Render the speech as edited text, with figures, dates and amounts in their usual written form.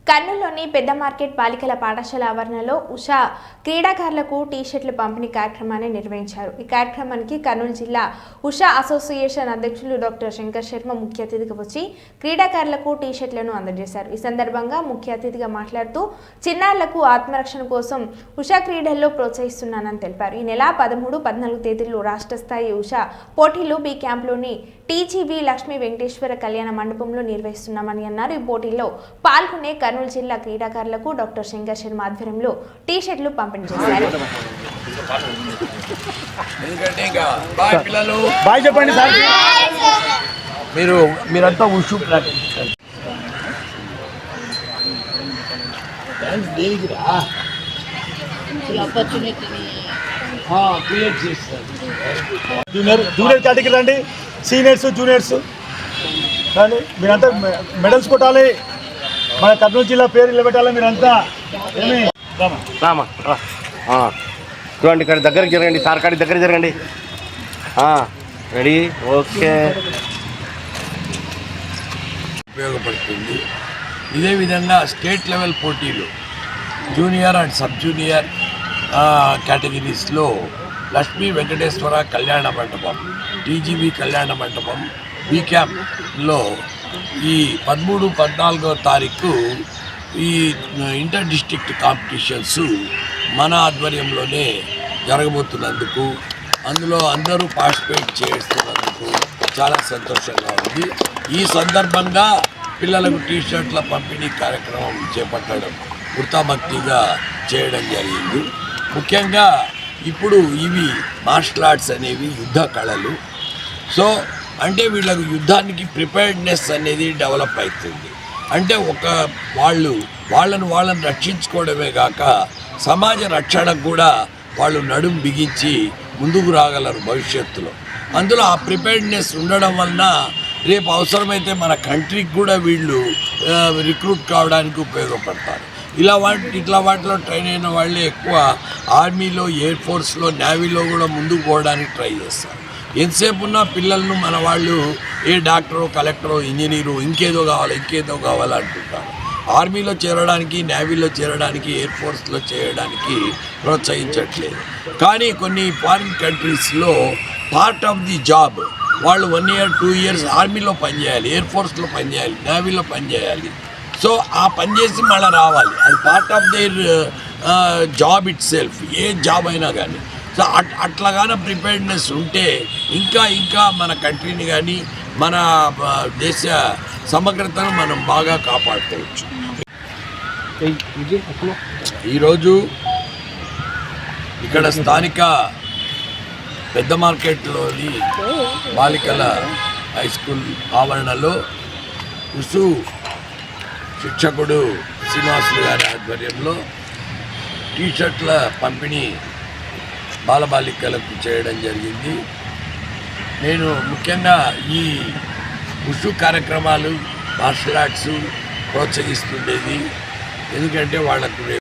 కర్నూలులోని పెద్ద మార్కెట్ బాలికల పాఠశాల ఆవరణలో ఉషా క్రీడాకారులకు టీ-షర్ట్ల పంపిణీ కార్యక్రమాన్ని నిర్వహించారు. ఈ కార్యక్రమానికి కర్నూలు జిల్లా ఉషా అసోసియేషన్ అధ్యక్షులు డాక్టర్ శంకర్ శర్మ ముఖ్య అతిథిగా వచ్చి క్రీడాకారులకు టీ-షర్ట్లను అందజేశారు. ఈ సందర్భంగా ముఖ్య అతిథిగా మాట్లాడుతూ చిన్నారులకు ఆత్మరక్షణ కోసం ఉషా క్రీడల్లో ప్రోత్సహిస్తున్నానని తెలిపారు. ఈ నెల 13, 14 తేదీల్లో రాష్ట్ర స్థాయి ఉషా పోటీలు బి క్యాంప్లోని టీజీవీ లక్ష్మీ వెంకటేశ్వర కళ్యాణ మండపంలో నిర్వహిస్తున్నామని అన్నారు. ఈ పోటీల్లో పాల్గొనే కర్నూలు జిల్లా క్రీడాకారులకు డాక్టర్ శంకర్ శర్మ ఆధ్వర్యంలో టీ-షర్ట్లు పంపిణీ చేశారు. మీరంతా ఉషు జూనియర్ కేటగిరీ రండి, సీనియర్స్ జూనియర్స్ కానీ మీరంతా మెడల్స్ కొట్టాలి, మన కర్నూలు జిల్లా పేరు నిలబెట్టాలి. మీరంతా ఏమి చూడండి, ఇక్కడ దగ్గరికి జరగండి, సార్ కాడి దగ్గర జరగండి. Ready, okay. ఉపయోగపడుతుంది. ఇదే విధంగా స్టేట్ లెవెల్ పోటీలు జూనియర్ అండ్ సబ్ జూనియర్ కేటగిరీస్లో లక్ష్మీ వెంకటేశ్వర కళ్యాణ మండపం, టీజీవీ కళ్యాణ మండపం, బీ క్యాంప్లో ఈ 13, 14వ తారీఖు ఈ ఇంటర్ డిస్ట్రిక్ట్ కాంపిటీషన్స్ మన ఆధ్వర్యంలోనే జరగబోతున్నందుకు, అందులో అందరూ పార్టిసిపేట్ చేస్తున్నందుకు చాలా సంతోషంగా ఉంది. ఈ సందర్భంగా పిల్లలకు టీ-షర్ట్ల పంపిణీ కార్యక్రమం చేపట్టడం వృత్తాభక్తిగా చేయడం జరిగింది. ముఖ్యంగా ఇప్పుడు ఇవి మార్షల్ ఆర్ట్స్ అనేవి యుద్ధ కళలు. సో అంటే వీళ్ళకు యుద్ధానికి ప్రిపేర్డ్నెస్ అనేది డెవలప్ అవుతుంది. అంటే వాళ్ళను రక్షించుకోవడమే కాక సమాజ రక్షణకు కూడా వాళ్ళు నడుం బిగించి ముందుకు రాగలరు భవిష్యత్తులో. అందులో ఆ ప్రిపేర్డ్నెస్ ఉండడం వలన రేపు అవసరమైతే మన కంట్రీకి కూడా వీళ్ళు రిక్రూట్ కావడానికి ఉపయోగపడతారు. ఇట్లా వాటిలో ట్రైన్ అయిన వాళ్ళే ఎక్కువ ఆర్మీలో, ఎయిర్ ఫోర్స్లో, నేవీలో కూడా ముందుకు పోవడానికి ట్రై చేస్తారు. ఎంతసేపు ఉన్న పిల్లలను మన వాళ్ళు ఏ డాక్టరో, కలెక్టరో, ఇంజనీరు, ఇంకేదో కావాలి అంటుంటారు. ఆర్మీలో చేరడానికి, నేవీలో చేరడానికి, ఎయిర్ ఫోర్స్లో చేయడానికి ప్రోత్సహించట్లేదు. కానీ కొన్ని ఫారిన్ కంట్రీస్లో పార్ట్ ఆఫ్ ది జాబ్ వాళ్ళు 1 year, 2 years ఆర్మీలో పనిచేయాలి, ఎయిర్ ఫోర్స్లో పనిచేయాలి, నేవీలో పనిచేయాలి. సో ఆ పనిచేసి మళ్ళీ రావాలి. అది part of their job it self, A job అయినా కానీ. సో అట్లాగానే ప్రిపేర్డ్నెస్ ఉంటే ఇంకా మన కంట్రీని కానీ మన దేశ సమగ్రతను మనం బాగా కాపాడుకోవచ్చు. ఈరోజు ఇక్కడ స్థానిక పెద్ద మార్కెట్లోని బాలికల హై స్కూల్ ఆవరణలో ఉషు శిక్షకుడు శ్రీనివాసులు గారి ఆధ్వర్యంలో టీ-షర్ట్ల పంపిణీ బాలబాలికలకు చేయడం జరిగింది. నేను ముఖ్యంగా ఈ ఉషు కార్యక్రమాలు, మార్షల్ ఆర్ట్స్ ప్రోత్సహిస్తుండేది. ఎందుకంటే వాళ్లకు